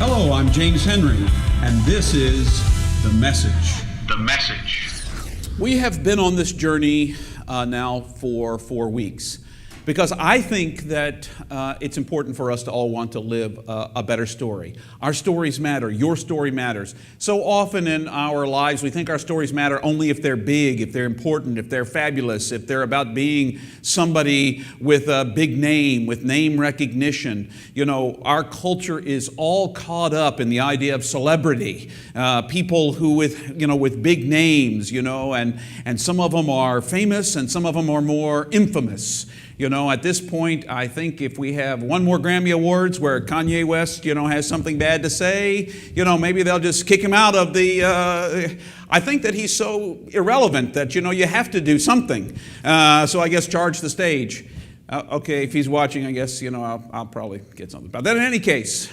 Hello, I'm James Henry, and this is The Message. The Message. We have been on this journey now for 4 weeks because I think that it's important for us to all want to live a better story. Our stories matter. Your story matters. So often in our lives, we think our stories matter only if they're big, if they're important, if they're fabulous, if they're about being somebody with a big name, with name recognition. You know, our culture is all caught up in the idea of celebrity. People who with big names, and some of them are famous and some of them are more infamous. At this point, I think if we have one more Grammy Awards where Kanye West, has something bad to say, maybe they'll just kick him out of the, I think that he's so irrelevant that, you have to do something. So I guess charge the stage. Okay, if he's watching, I guess, I'll probably get something about that. In any case,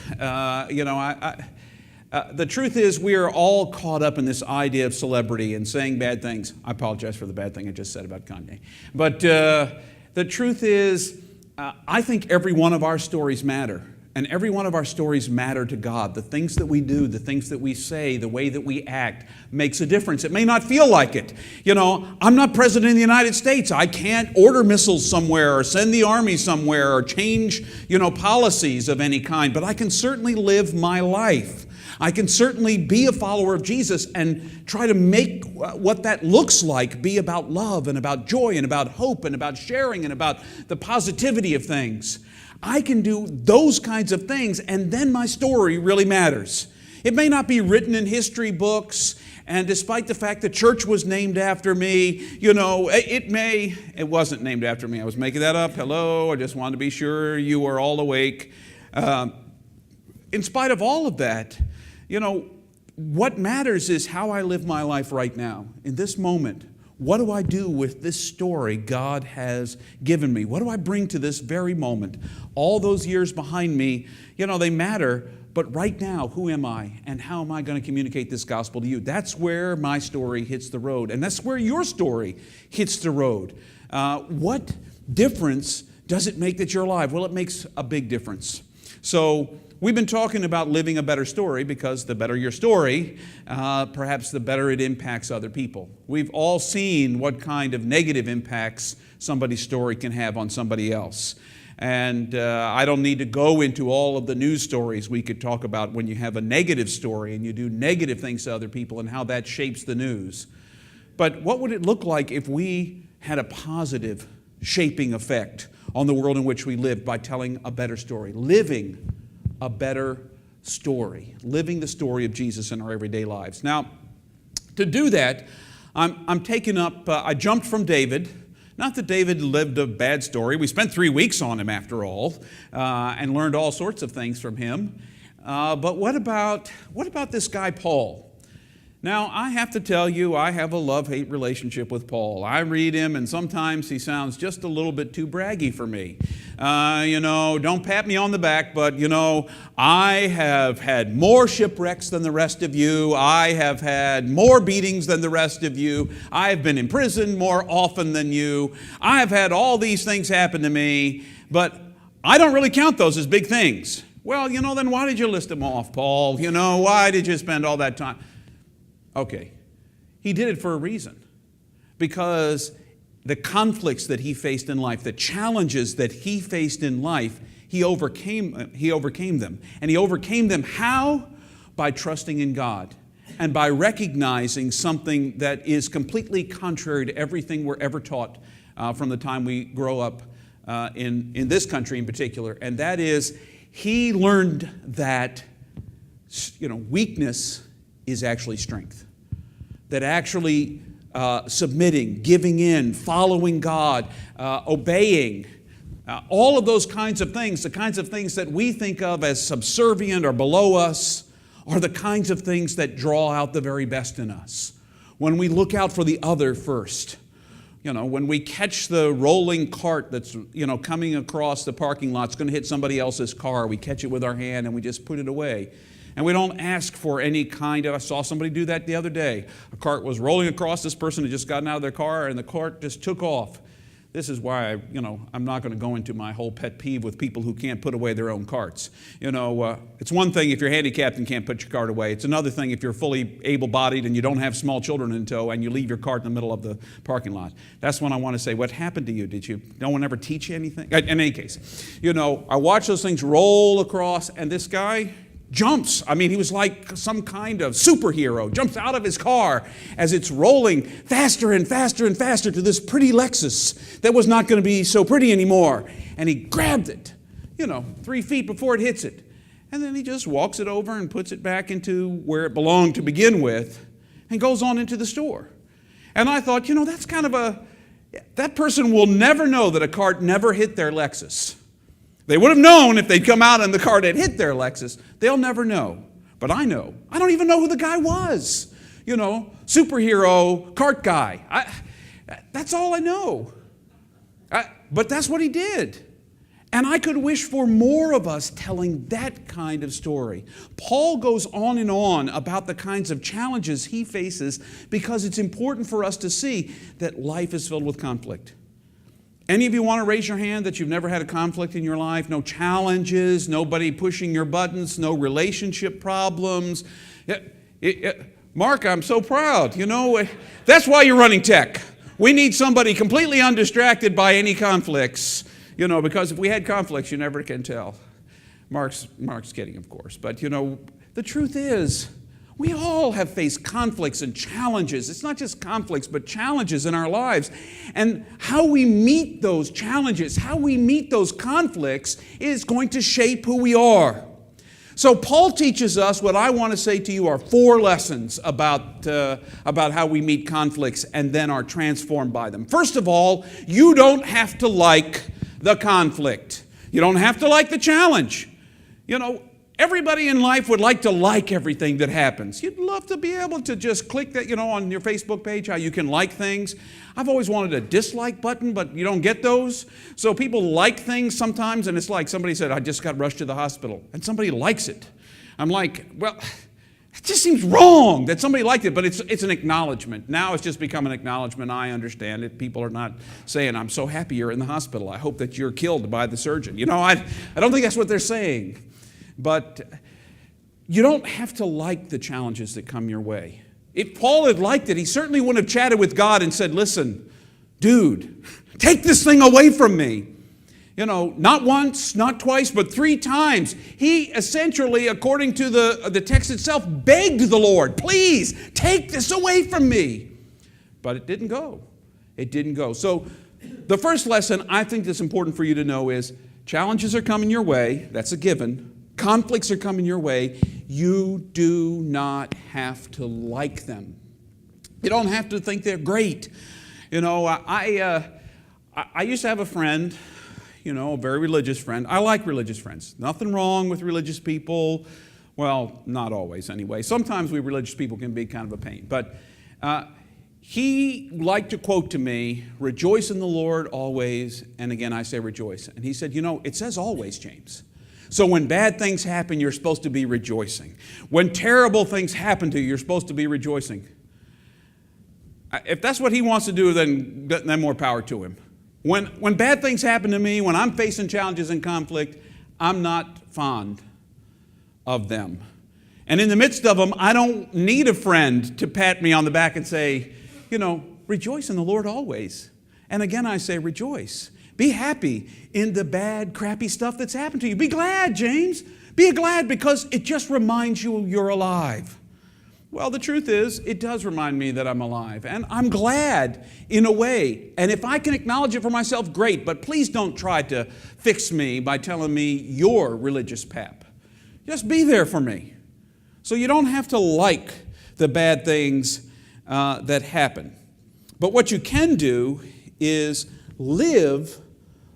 the truth is we are all caught up in this idea of celebrity and saying bad things. I apologize for the bad thing I just said about Kanye. But the truth is, I think every one of our stories matter. And every one of our stories matter to God. The things that we do, the things that we say, the way that we act makes a difference. It may not feel like it. I'm not president of the United States. I can't order missiles somewhere or send the army somewhere or change, policies of any kind. But I can certainly live my life. I can certainly be a follower of Jesus and try to make what that looks like be about love and about joy and about hope and about sharing and about the positivity of things. I can do those kinds of things, and then my story really matters. It may not be written in history books, and despite the fact the church was named after me, it wasn't named after me. I was making that up. Hello, I just wanted to be sure you were all awake. In spite of all of that, what matters is how I live my life right now, in this moment. What do I do with this story God has given me? What do I bring to this very moment? All those years behind me, they matter, but right now, who am I and how am I going to communicate this gospel to you? That's where my story hits the road, and that's where your story hits the road. What difference does it make that you're alive? Well, it makes a big difference. So we've been talking about living a better story because the better your story, perhaps the better it impacts other people. We've all seen what kind of negative impacts somebody's story can have on somebody else. And I don't need to go into all of the news stories we could talk about when you have a negative story and you do negative things to other people and how that shapes the news. But what would it look like if we had a positive shaping effect on the world in which we live by telling a better story, living a better story, living the story of Jesus in our everyday lives? Now, to do that, I'm taking up, I jumped from David. Not that David lived a bad story. We spent 3 weeks on him after all, and learned all sorts of things from him. But what about this guy Paul? Now, I have to tell you, I have a love-hate relationship with Paul. I read him, and sometimes he sounds just a little bit too braggy for me. Don't pat me on the back, but, I have had more shipwrecks than the rest of you. I have had more beatings than the rest of you. I have been in prison more often than you. I have had all these things happen to me, but I don't really count those as big things. Well, then why did you list them off, Paul? Why did you spend all that time? Okay, he did it for a reason, because the conflicts that he faced in life, the challenges that he faced in life, he overcame them. And he overcame them how? By trusting in God and by recognizing something that is completely contrary to everything we're ever taught from the time we grow up in this country in particular. And that is, he learned that weakness is actually strength. That actually submitting, giving in, following God, obeying, all of those kinds of things, the kinds of things that we think of as subservient or below us, are the kinds of things that draw out the very best in us. When we look out for the other first, when we catch the rolling cart that's, coming across the parking lot, it's going to hit somebody else's car, we catch it with our hand and we just put it away. And we don't ask for any kind of, I saw somebody do that the other day. A cart was rolling across, this person had just gotten out of their car and the cart just took off. This is why I'm not going to go into my whole pet peeve with people who can't put away their own carts. It's one thing if you're handicapped and can't put your cart away. It's another thing if you're fully able-bodied and you don't have small children in tow and you leave your cart in the middle of the parking lot. That's when I want to say, what happened to you? No one ever teach you anything? In any case, I watch those things roll across, and this guy jumps. I mean, he was like some kind of superhero, jumps out of his car as it's rolling faster and faster and faster to this pretty Lexus that was not going to be so pretty anymore. And he grabbed it, 3 feet before it hits it. And then he just walks it over and puts it back into where it belonged to begin with and goes on into the store. And I thought, that's kind of that person will never know that a cart never hit their Lexus. They would have known if they'd come out and the cart had hit their Lexus. They'll never know. But I know. I don't even know who the guy was. Superhero, cart guy. That's all I know. But that's what he did. And I could wish for more of us telling that kind of story. Paul goes on and on about the kinds of challenges he faces because it's important for us to see that life is filled with conflict. Any of you want to raise your hand that you've never had a conflict in your life? No challenges, nobody pushing your buttons, no relationship problems. Mark, I'm so proud. That's why you're running tech. We need somebody completely undistracted by any conflicts, because if we had conflicts, you never can tell. Mark's kidding, of course. But, the truth is, we all have faced conflicts and challenges. It's not just conflicts, but challenges in our lives. And how we meet those challenges, how we meet those conflicts is going to shape who we are. So Paul teaches us what I want to say to you are 4 lessons about how we meet conflicts and then are transformed by them. First of all, you don't have to like the conflict. You don't have to like the challenge. Everybody in life would like to like everything that happens. You'd love to be able to just click that, on your Facebook page, how you can like things. I've always wanted a dislike button, but you don't get those. So people like things sometimes, and it's like somebody said, I just got rushed to the hospital, and somebody likes it. I'm like, well, it just seems wrong that somebody liked it, but it's an acknowledgement. Now it's just become an acknowledgement. I understand it. People are not saying, I'm so happy you're in the hospital. I hope that you're killed by the surgeon. I don't think that's what they're saying. But you don't have to like the challenges that come your way. If Paul had liked it, he certainly wouldn't have chatted with God and said, listen, dude, take this thing away from me. Not once, not twice, but 3 times. He essentially, according to the text itself, begged the Lord, please, take this away from me. But it didn't go. It didn't go. So the first lesson I think that's important for you to know is challenges are coming your way. That's a given. Conflicts are coming your way. You do not have to like them. You don't have to think they're great. I used to have a friend, a very religious friend. I like religious friends. Nothing wrong with religious people. Well, not always anyway. Sometimes we religious people can be kind of a pain. But he liked to quote to me, rejoice in the Lord always. And again, I say rejoice. And he said, it says always, James. So when bad things happen, you're supposed to be rejoicing. When terrible things happen to you, you're supposed to be rejoicing. If that's what he wants to do, then more power to him. When bad things happen to me, when I'm facing challenges and conflict, I'm not fond of them. And in the midst of them, I don't need a friend to pat me on the back and say, rejoice in the Lord always. And again, I say rejoice. Be happy in the bad, crappy stuff that's happened to you. Be glad, James. Be glad because it just reminds you you're alive. Well, the truth is, it does remind me that I'm alive. And I'm glad in a way. And if I can acknowledge it for myself, great. But please don't try to fix me by telling me you're religious pap. Just be there for me. So you don't have to like the bad things that happen. But what you can do is live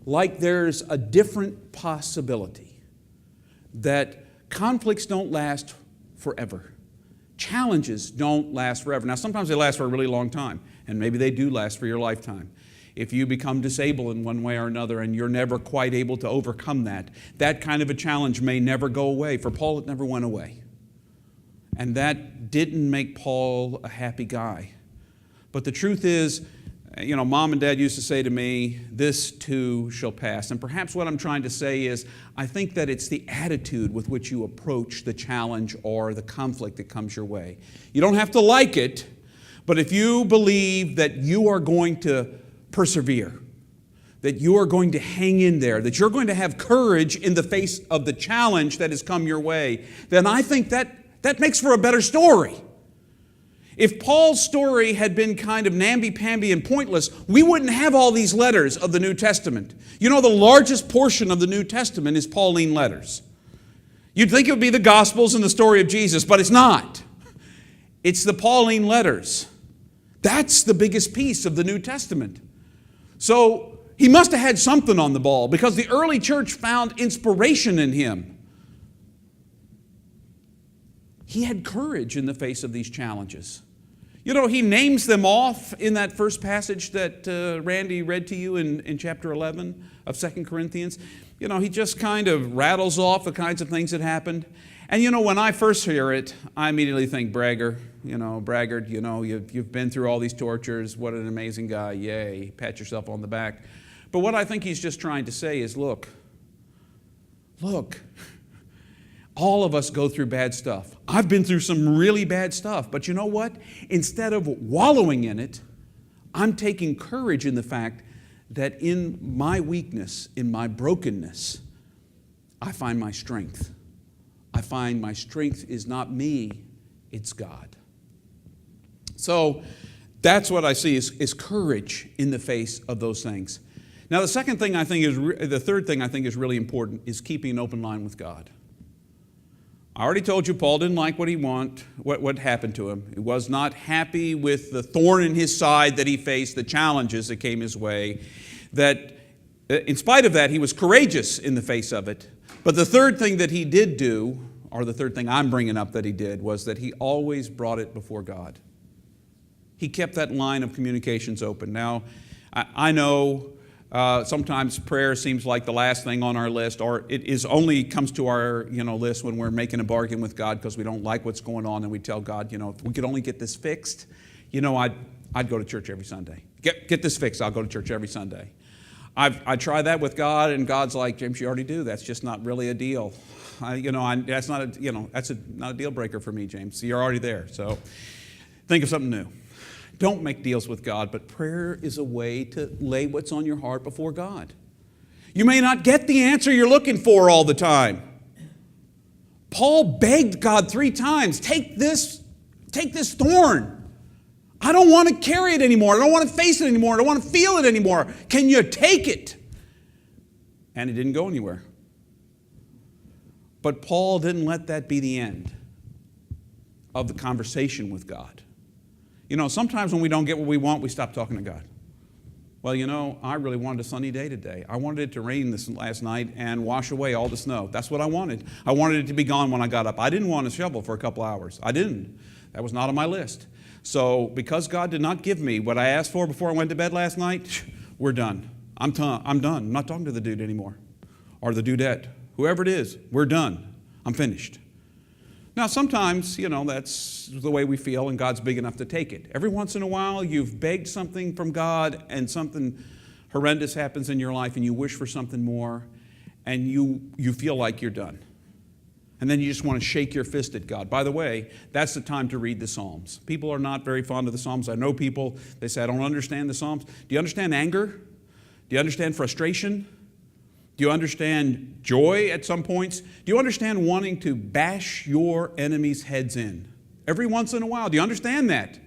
like there's a different possibility, that conflicts don't last forever. Challenges don't last forever. Now, sometimes they last for a really long time, and maybe they do last for your lifetime. If you become disabled in one way or another and you're never quite able to overcome that kind of a challenge may never go away. For Paul, it never went away. And that didn't make Paul a happy guy. But the truth is, Mom and Dad used to say to me, this too shall pass. And perhaps what I'm trying to say is, I think that it's the attitude with which you approach the challenge or the conflict that comes your way. You don't have to like it, but if you believe that you are going to persevere, that you are going to hang in there, that you're going to have courage in the face of the challenge that has come your way, then I think that makes for a better story. If Paul's story had been kind of namby-pamby and pointless, we wouldn't have all these letters of the New Testament. The largest portion of the New Testament is Pauline letters. You'd think it would be the Gospels and the story of Jesus, but it's not. It's the Pauline letters. That's the biggest piece of the New Testament. So he must have had something on the ball, because the early church found inspiration in him. He had courage in the face of these challenges. He names them off in that first passage that Randy read to you in chapter 11 of 2 Corinthians. He just kind of rattles off the kinds of things that happened. And when I first hear it, I immediately think braggart, you've been through all these tortures. What an amazing guy. Yay. Pat yourself on the back. But what I think he's just trying to say is, look, all of us go through bad stuff. I've been through some really bad stuff. But you know what? Instead of wallowing in it, I'm taking courage in the fact that in my weakness, in my brokenness, I find my strength. I find my strength is not me, it's God. So that's what I see is courage in the face of those things. Now the third thing I think is really important is keeping an open line with God. I already told you Paul didn't like what happened to him. He was not happy with the thorn in his side that he faced, the challenges that came his way. That in spite of that, he was courageous in the face of it. But the third thing that he did do, or the third thing I'm bringing up that he did, was that he always brought it before God. He kept that line of communications open. Now, I know sometimes prayer seems like the last thing on our list, or it is only comes to our list when we're making a bargain with God because we don't like what's going on, and we tell God, if we could only get this fixed, I'd go to church every Sunday. Get this fixed, I'll go to church every Sunday. I try that with God, and God's like, James, you already do. That's just not really a deal. That's not a deal breaker for me, James. You're already there. So think of something new. Don't make deals with God, but prayer is a way to lay what's on your heart before God. You may not get the answer you're looking for all the time. Paul begged God 3 times, take this thorn. I don't want to carry it anymore. I don't want to face it anymore. I don't want to feel it anymore. Can you take it? And it didn't go anywhere. But Paul didn't let that be the end of the conversation with God. Sometimes when we don't get what we want, we stop talking to God. Well, I really wanted a sunny day today. I wanted it to rain this last night and wash away all the snow. That's what I wanted. I wanted it to be gone when I got up. I didn't want to shovel for a couple hours. I didn't. That was not on my list. So because God did not give me what I asked for before I went to bed last night, we're done. I'm done. I'm not talking to the dude anymore, or the dudette. Whoever it is, we're done. I'm finished. Now, sometimes, that's the way we feel, and God's big enough to take it. Every once in a while, you've begged something from God, and something horrendous happens in your life, and you wish for something more, and you feel like you're done. And then you just want to shake your fist at God. By the way, that's the time to read the Psalms. People are not very fond of the Psalms. I know people, they say, I don't understand the Psalms. Do you understand anger? Do you understand frustration? Do you understand joy at some points? Do you understand wanting to bash your enemies' heads in? Every once in a while. Do you understand that?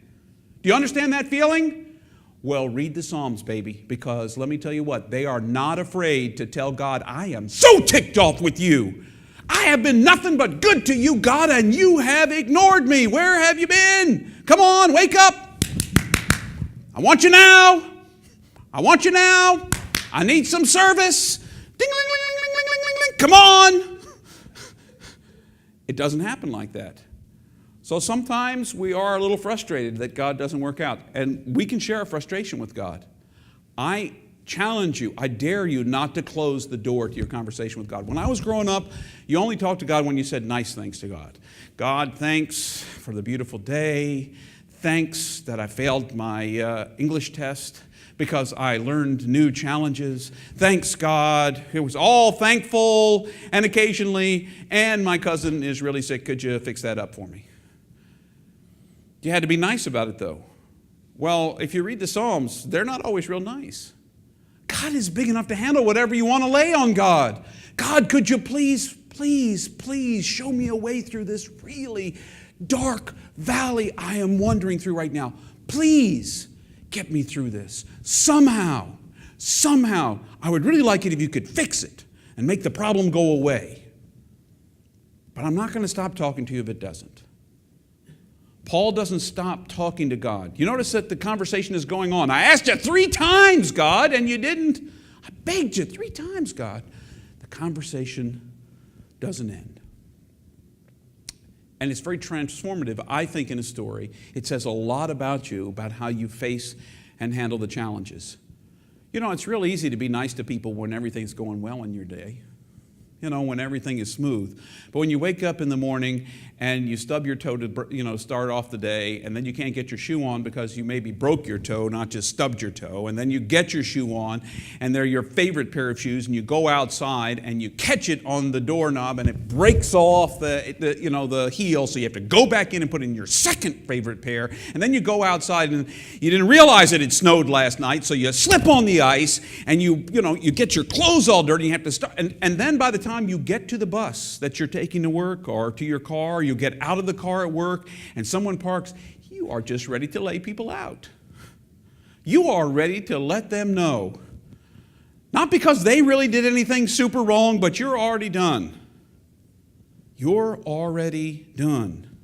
Do you understand that feeling? Well, read the Psalms, baby, because let me tell you what, they are not afraid to tell God, I am so ticked off with you. I have been nothing but good to you, God, and you have ignored me. Where have you been? Come on, wake up. I want you now. I want you now. I need some service. Ding, ling, ling, ling, ling, ling, ling. Come on. It doesn't happen like that. So sometimes we are a little frustrated that God doesn't work out, and we can share our frustration with God. I challenge you, I dare you not to close the door to your conversation with God. When I was growing up, you only talked to God when you said nice things to God. God, thanks for the beautiful day. Thanks that I failed my English test. because I learned new challenges. Thanks God. It was all thankful and occasionally, and my cousin is really sick. Could you fix that up for me? You had to be nice about it, though. Well, if you read the Psalms, they're not always real nice. God is big enough to handle whatever you want to lay on God. God, could you please show me a way through this really dark valley I am wandering through right now. Please get me through this. Somehow, I would really like it if you could fix it and make the problem go away. But I'm not going to stop talking to you if it doesn't. Paul doesn't stop talking to God. You notice that the conversation is going on. I asked you 3 times, God, and you didn't. I begged you 3 times, God. The conversation doesn't end. And it's very transformative, I think, in a story. It says a lot about you, about how you face and handle the challenges. You know, it's real easy to be nice to people when everything's going well in your day. You know, when everything is smooth. But when you wake up in the morning and you stub your toe to, start off the day, and then you can't get your shoe on because you maybe broke your toe, not just stubbed your toe, and then you get your shoe on, and they're your favorite pair of shoes, and you go outside and you catch it on the doorknob, and it breaks off the heel, so you have to go back in and put in your second favorite pair, and then you go outside and you didn't realize it had snowed last night, so you slip on the ice, and you get your clothes all dirty, and you have to start, and then by the time you get to the bus that you're taking to work or to your car, you get out of the car at work and someone parks, you are just ready to lay people out. You are ready to let them know. Not because they really did anything super wrong, but you're already done. You're already done.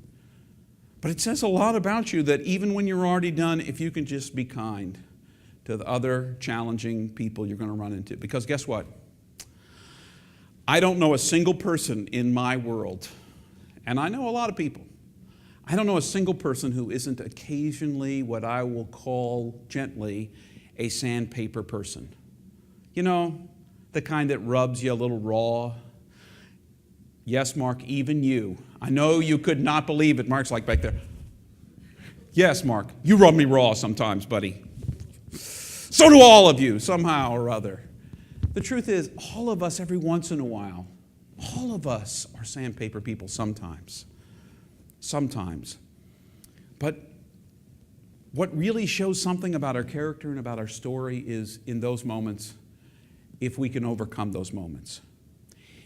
But it says a lot about you that even when you're already done, if you can just be kind to the other challenging people you're going to run into. Because guess what? I don't know a single person in my world, and I know a lot of people. I don't know a single person who isn't occasionally what I will call gently a sandpaper person. You know, the kind that rubs you a little raw. Yes, Mark, even you. I know you could not believe it. Mark's like back there. Yes, Mark, you rub me raw sometimes, buddy. So do all of you, somehow or other. The truth is, all of us every once in a while, all of us are sandpaper people sometimes. Sometimes. But what really shows something about our character and about our story is in those moments, if we can overcome those moments.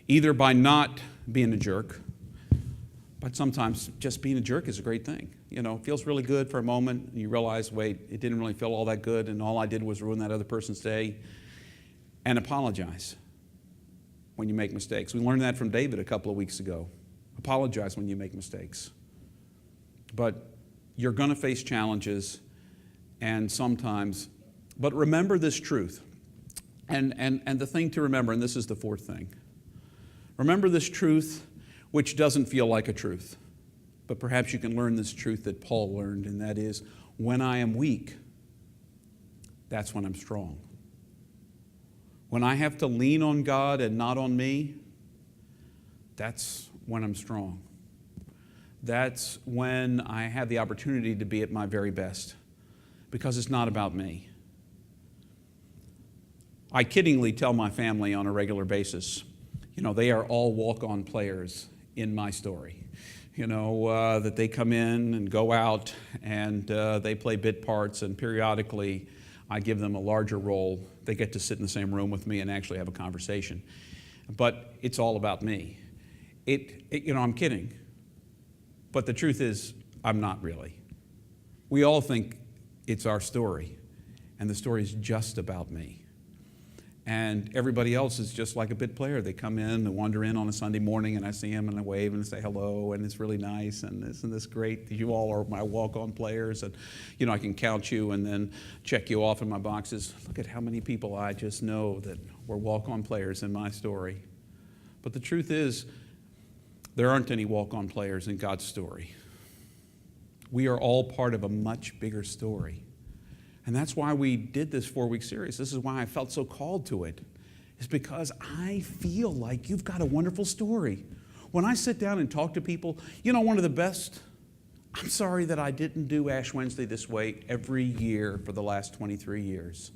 Either by not being a jerk, but sometimes just being a jerk is a great thing. You know, it feels really good for a moment, and you realize, wait, it didn't really feel all that good, and all I did was ruin that other person's day. And apologize when you make mistakes. We learned that from David a couple of weeks ago. Apologize when you make mistakes. But you're going to face challenges, and sometimes, but remember this truth. And the thing to remember, and this is the 4th thing. Remember this truth, which doesn't feel like a truth. But perhaps you can learn this truth that Paul learned, and that is, when I am weak, that's when I'm strong. When I have to lean on God and not on me, that's when I'm strong. That's when I have the opportunity to be at my very best, because it's not about me. I kiddingly tell my family on a regular basis, they are all walk-on players in my story. That they come in and go out and they play bit parts, and periodically I give them a larger role. They get to sit in the same room with me and actually have a conversation. But it's all about me. I'm kidding. But the truth is, I'm not really. We all think it's our story, and the story is just about me. And everybody else is just like a bit player. They come in, they wander in on a Sunday morning, and I see them, and I wave and say hello, and it's really nice, and isn't this great? You all are my walk-on players, and I can count you and then check you off in my boxes. Look at how many people I just know that were walk-on players in my story. But the truth is, there aren't any walk-on players in God's story. We are all part of a much bigger story. And that's why we did this 4-week series. This is why I felt so called to it. It's because I feel like you've got a wonderful story. When I sit down and talk to people, one of the best, I'm sorry that I didn't do Ash Wednesday this way every year for the last 23 years.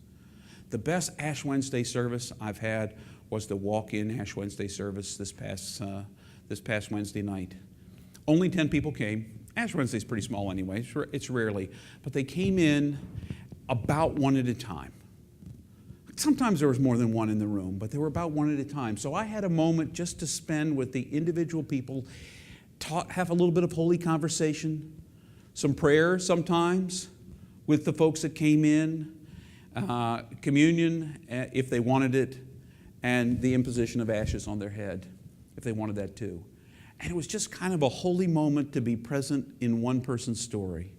The best Ash Wednesday service I've had was the walk-in Ash Wednesday service this past Wednesday night. Only 10 people came. Ash Wednesday's pretty small anyway. It's rarely. But they came in about one at a time. Sometimes there was more than one in the room, but they were about one at a time. So I had a moment just to spend with the individual people, have a little bit of holy conversation, some prayer sometimes with the folks that came in, communion if they wanted it, and the imposition of ashes on their head if they wanted that too. And it was just kind of a holy moment to be present in one person's story.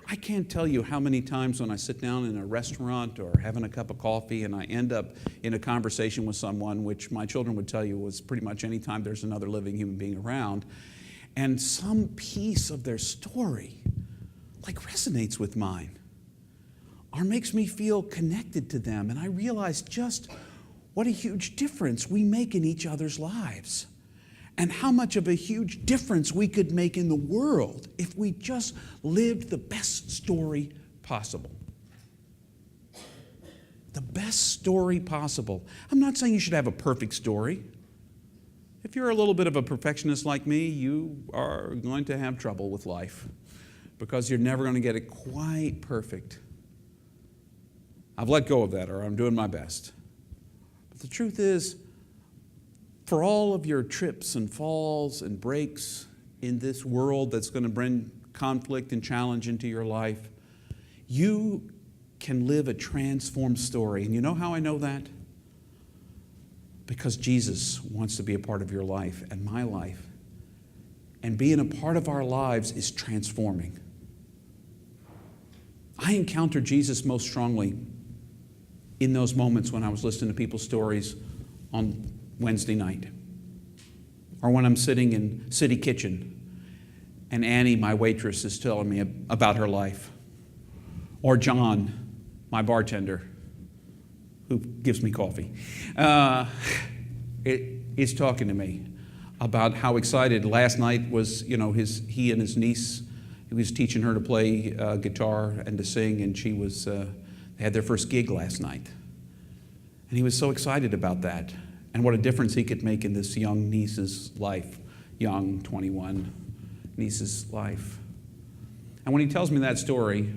I can't tell you how many times when I sit down in a restaurant or having a cup of coffee and I end up in a conversation with someone, which my children would tell you was pretty much any time there's another living human being around, and some piece of their story like resonates with mine or makes me feel connected to them. And I realize just what a huge difference we make in each other's lives. And how much of a huge difference we could make in the world if we just lived the best story possible. The best story possible. I'm not saying you should have a perfect story. If you're a little bit of a perfectionist like me, you are going to have trouble with life because you're never going to get it quite perfect. I've let go of that, or I'm doing my best. But the truth is, for all of your trips and falls and breaks in this world that's going to bring conflict and challenge into your life, you can live a transformed story. And you know how I know that? Because Jesus wants to be a part of your life and my life. And being a part of our lives is transforming. I encountered Jesus most strongly in those moments when I was listening to people's stories on Wednesday night, or when I'm sitting in City Kitchen and Annie, my waitress, is telling me about her life, or John, my bartender, who gives me coffee, is talking to me about how excited last night was. He and his niece, he was teaching her to play guitar and to sing, and they had their first gig last night, and he was so excited about that. And what a difference he could make in this young niece's life, young 21 niece's life. And when he tells me that story,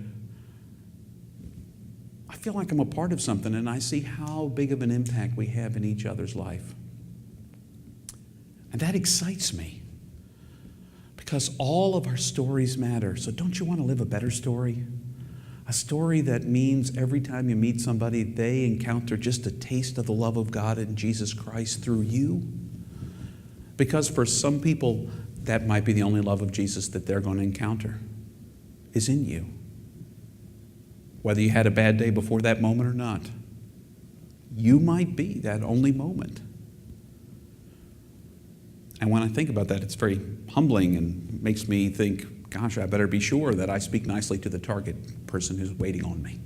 I feel like I'm a part of something, and I see how big of an impact we have in each other's life. And that excites me because all of our stories matter. So don't you want to live a better story? A story that means every time you meet somebody, they encounter just a taste of the love of God in Jesus Christ through you. Because for some people, that might be the only love of Jesus that they're going to encounter, is in you. Whether you had a bad day before that moment or not, you might be that only moment. And when I think about that, it's very humbling and makes me think, gosh, I better be sure that I speak nicely to the target person who's waiting on me.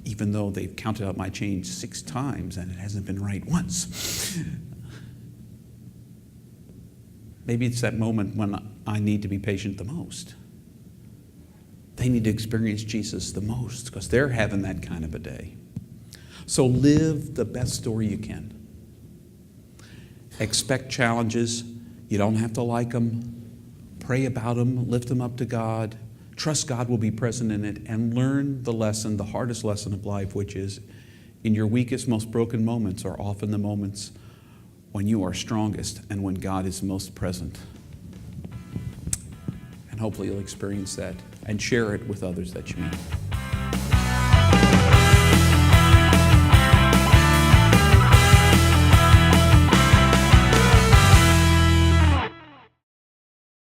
Even though they've counted out my change 6 times and it hasn't been right once. Maybe it's that moment when I need to be patient the most. They need to experience Jesus the most because they're having that kind of a day. So live the best story you can. Expect challenges. You don't have to like them. Pray about them, lift them up to God, trust God will be present in it, and learn the lesson, the hardest lesson of life, which is in your weakest, most broken moments are often the moments when you are strongest and when God is most present. And hopefully you'll experience that and share it with others that you meet.